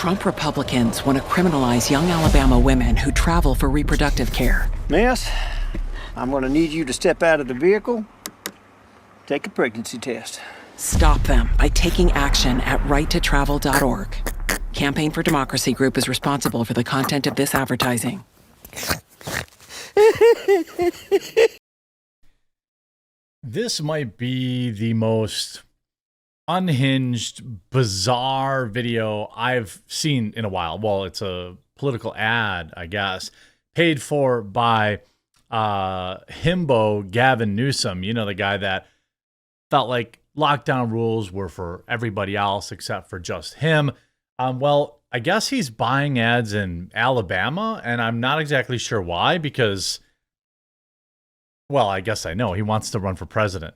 Trump Republicans want to criminalize young Alabama women who travel for reproductive care. Miss, I'm going to need you to step out of the vehicle, take a pregnancy test. Stop them by taking action at righttotravel.org. Campaign for Democracy Group is responsible for the content of this advertising. This might be the most unhinged, bizarre video I've seen in a while. Well, it's a political ad, I guess, paid for by himbo Gavin Newsom. You know, the guy that felt like lockdown rules were for everybody else except for just him. Well, I guess he's buying ads in Alabama, and I'm not exactly sure why, because, well, I guess I know. He wants to run for president.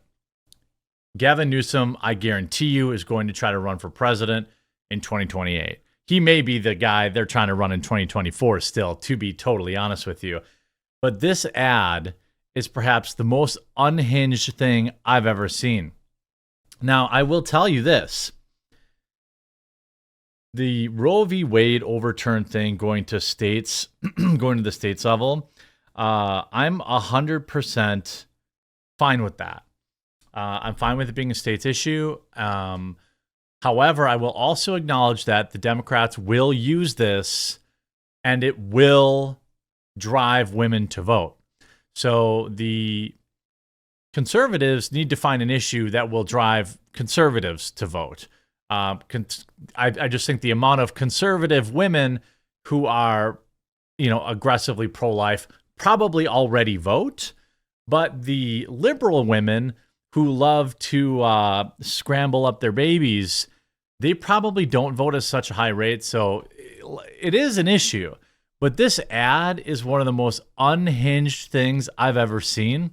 Gavin Newsom, I guarantee you, is going to try to run for president in 2028. He may be the guy they're trying to run in 2024 still, to be totally honest with you. But this ad is perhaps the most unhinged thing I've ever seen. Now, I will tell you this. The Roe v. Wade overturn thing going to states, going to the states level, I'm 100% fine with that. I'm fine with it being a states issue. However, I will also acknowledge that the Democrats will use this and it will drive women to vote. So the conservatives need to find an issue that will drive conservatives to vote. I just think the amount of conservative women who are, aggressively pro-life probably already vote, but the liberal women who love to scramble up their babies, they probably don't vote at such a high rate. So it is an issue. But this ad is one of the most unhinged things I've ever seen.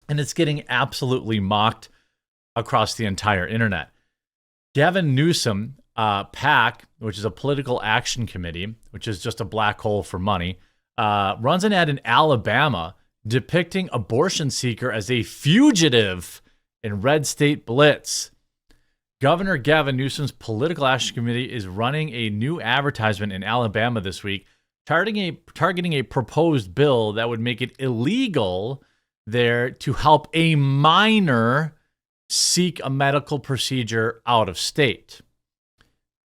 And it's getting absolutely mocked across the entire internet. Gavin Newsom, PAC, which is a political action committee, which is just a black hole for money, runs an ad in Alabama depicting abortion seeker as a fugitive in red state blitz. Governor Gavin Newsom's political action committee is running a new advertisement in Alabama this week, targeting a proposed bill that would make it illegal there to help a minor seek a medical procedure out of state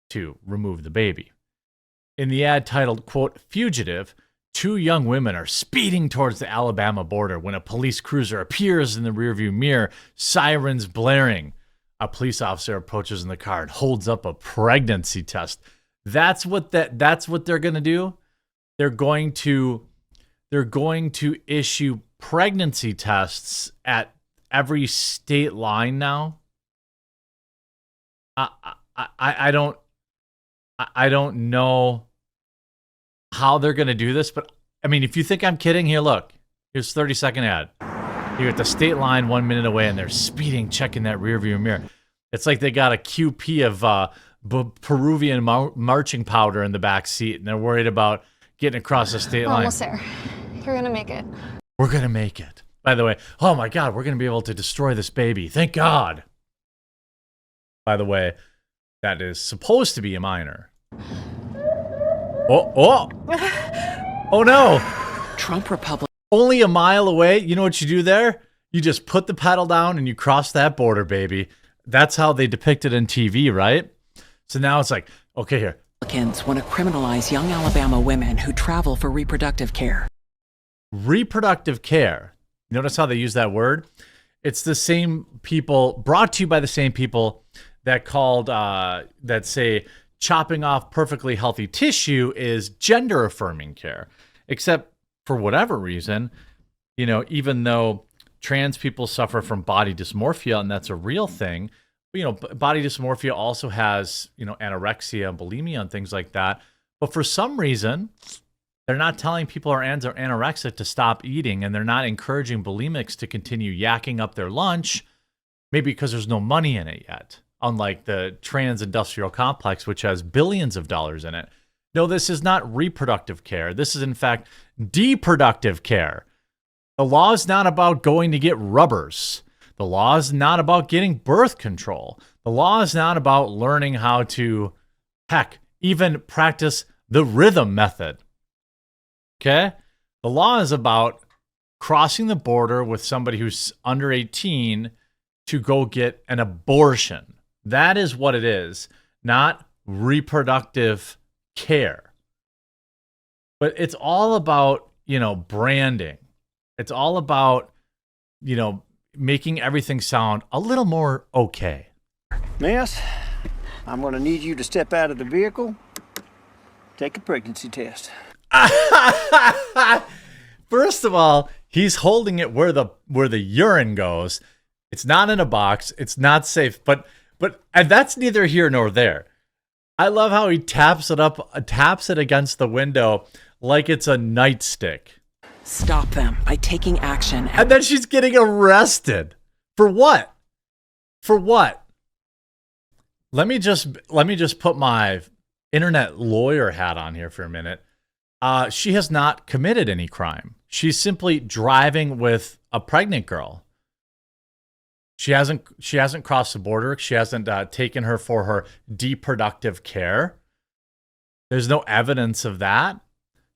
to remove the baby. In the ad titled, quote, "Fugitive," two young women are speeding towards the Alabama border when a police cruiser appears in the rearview mirror, sirens blaring. A police officer approaches in the car and holds up a pregnancy test. That's what they're going to do. They're going to issue pregnancy tests at every state line now. I don't know how they're going to do this, but I mean, if you think I'm kidding, here, look. Here's a 30-second ad. You're at the state line 1 minute away, and they're speeding, checking that rearview mirror. It's like they got a QP of Peruvian marching powder in the back seat, and they're worried about getting across the state line. Almost there. You're going to make it. We're going to make it. By the way, oh my God, we're going to be able to destroy this baby. Thank God. By the way, that is supposed to be a minor. Oh no. Trump Republicans. Only a mile away. You know what you do there? You just put the pedal down and you cross that border, baby. That's how they depict it in TV, right? So now it's like, okay, here. Republicans want to criminalize young Alabama women who travel for reproductive care. Reproductive care. Notice how they use that word? It's the same people, brought to you by the same people that that say chopping off perfectly healthy tissue is gender affirming care. Except for whatever reason, even though trans people suffer from body dysmorphia, and that's a real thing, body dysmorphia also has, anorexia and bulimia and things like that. But for some reason, they're not telling people who are anorexic to stop eating, and they're not encouraging bulimics to continue yakking up their lunch, maybe because there's no money in it yet, unlike the trans industrial complex, which has billions of dollars in it. No, this is not reproductive care. This is, in fact, deproductive care. The law is not about going to get rubbers. The law is not about getting birth control. The law is not about learning how to, even practice the rhythm method. Okay? The law is about crossing the border with somebody who's under 18 to go get an abortion. That is what it is, not reproductive care. But it's all about, branding. It's all about, making everything sound a little more okay. Miss, I'm going to need you to step out of the vehicle, take a pregnancy test. First of all, he's holding it where the urine goes. It's not in a box. It's not safe. But and that's neither here nor there. I love how he taps it against the window like it's a nightstick. Stop them by taking action. And then she's getting arrested. For what? For what? Let me just put my internet lawyer hat on here for a minute. She has not committed any crime. She's simply driving with a pregnant girl. She hasn't crossed the border. She hasn't taken her for her deproductive care. There's no evidence of that.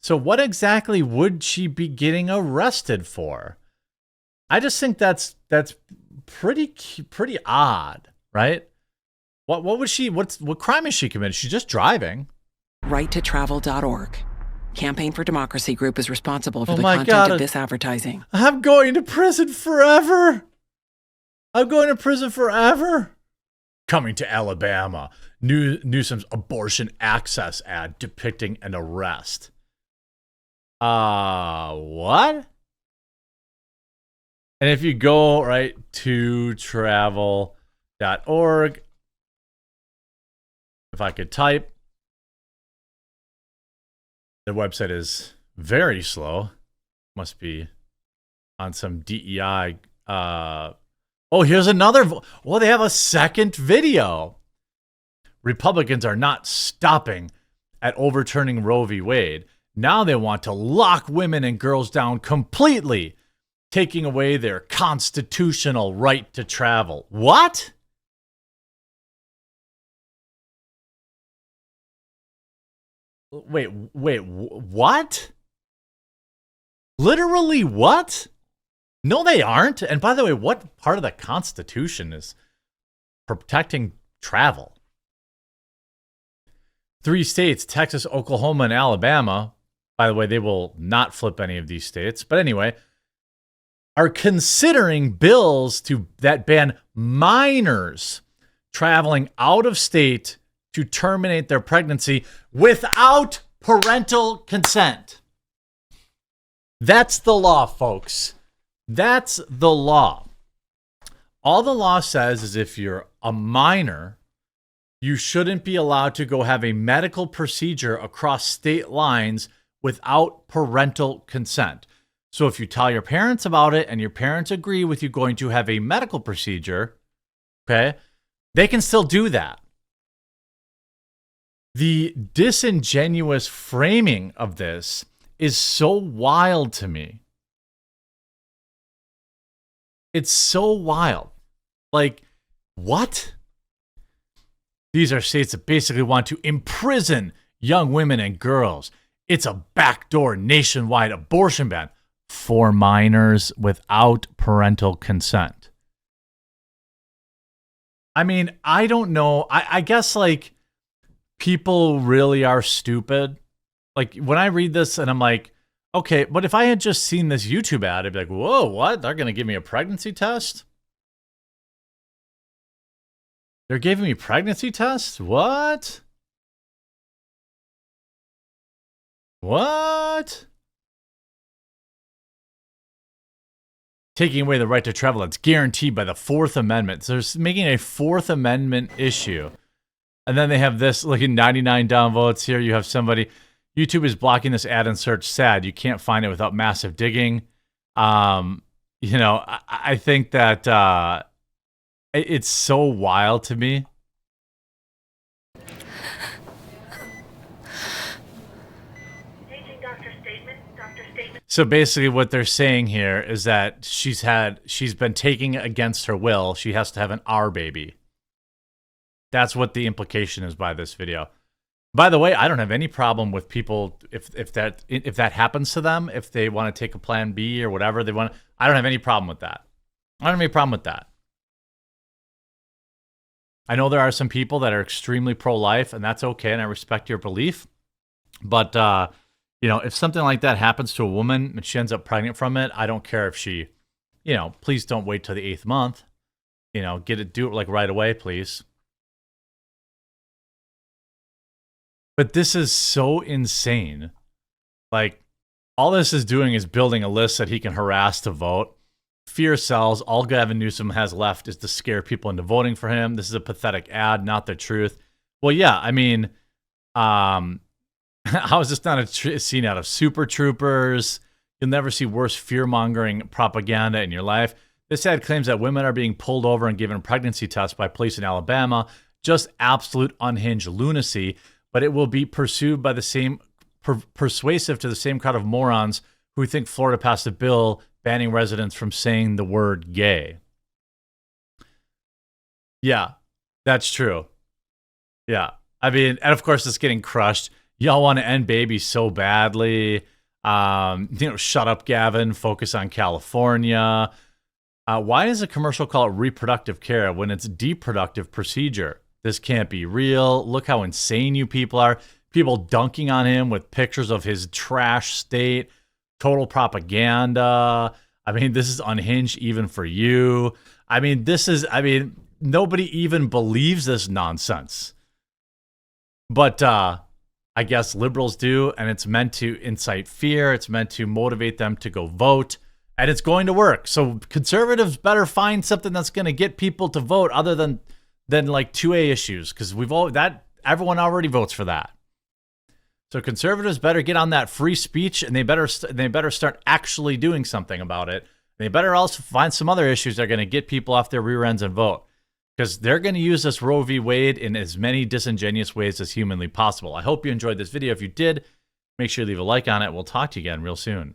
So what exactly would she be getting arrested for? I just think that's pretty odd, right? What crime is she committed? She's just driving. Right-to-travel.org. Campaign for Democracy Group is responsible for Oh the my content God. of this advertising. I'm going to prison forever. I'm going to prison forever. Coming to Alabama. Newsom's abortion access ad depicting an arrest. What? And if you go right to travel.org, if I could type, the website is very slow. Must be on some DEI. Here's another. They have a second video. Republicans are not stopping at overturning Roe v. Wade. Now they want to lock women and girls down completely, taking away their constitutional right to travel. What? Wait, what? Literally what? No, they aren't. And by the way, what part of the Constitution is protecting travel? 3 states, Texas, Oklahoma, and Alabama, by the way, they will not flip any of these states, but anyway, are considering bills that ban minors traveling out of state to terminate their pregnancy without parental consent. That's the law, folks. That's the law. All the law says is if you're a minor, you shouldn't be allowed to go have a medical procedure across state lines without parental consent. So if you tell your parents about it and your parents agree with you going to have a medical procedure, okay, they can still do that. The disingenuous framing of this is so wild to me. It's so wild. Like, what? These are states that basically want to imprison young women and girls. It's a backdoor nationwide abortion ban for minors without parental consent. I mean, I don't know. I guess, like, people really are stupid. Like, when I read this and I'm like, okay, but if I had just seen this YouTube ad, I'd be like, whoa, what? They're going to give me a pregnancy test? They're giving me pregnancy tests? What? What? Taking away the right to travel that's guaranteed by the Fourth Amendment. So they're making a Fourth Amendment issue. And then they have this, looking 99 downvotes here. You have somebody, YouTube is blocking this ad in search. Sad. You can't find it without massive digging. I think that it's so wild to me. So basically what they're saying here is that she's been taking against her will. She has to have an R baby. That's what the implication is by this video. By the way, I don't have any problem with people if that happens to them, if they want to take a plan B or whatever they want. I don't have any problem with that. I don't have any problem with that. I know there are some people that are extremely pro-life, and that's okay, and I respect your belief. But if something like that happens to a woman and she ends up pregnant from it, I don't care if she, please don't wait till the 8th month. Do it like right away, please. But this is so insane. Like, all this is doing is building a list that he can harass to vote. Fear sells. All Gavin Newsom has left is to scare people into voting for him. This is a pathetic ad, not the truth. Well, yeah, I mean, how is this not a scene out of Super Troopers? You'll never see worse fear-mongering propaganda in your life. This ad claims that women are being pulled over and given pregnancy tests by police in Alabama. Just absolute unhinged lunacy. But it will be pursued by the same persuasive to the same crowd of morons who think Florida passed a bill banning residents from saying the word gay. Yeah, that's true. Yeah. I mean, and of course it's getting crushed. Y'all want to end babies so badly. Shut up, Gavin. Focus on California. Why does a commercial call it reproductive care when it's deproductive procedure? This can't be real. Look how insane you people are. People dunking on him with pictures of his trash state. Total propaganda. I mean, this is unhinged even for you. Nobody even believes this nonsense. But I guess liberals do, and it's meant to incite fear. It's meant to motivate them to go vote, and it's going to work. So conservatives better find something that's going to get people to vote other than like 2A issues, because everyone already votes for that. So conservatives better get on that free speech, and they better start actually doing something about it. They better also find some other issues that are going to get people off their rear ends and vote, because they're going to use this Roe v. Wade in as many disingenuous ways as humanly possible. I hope you enjoyed this video. If you did, make sure you leave a like on it. We'll talk to you again real soon.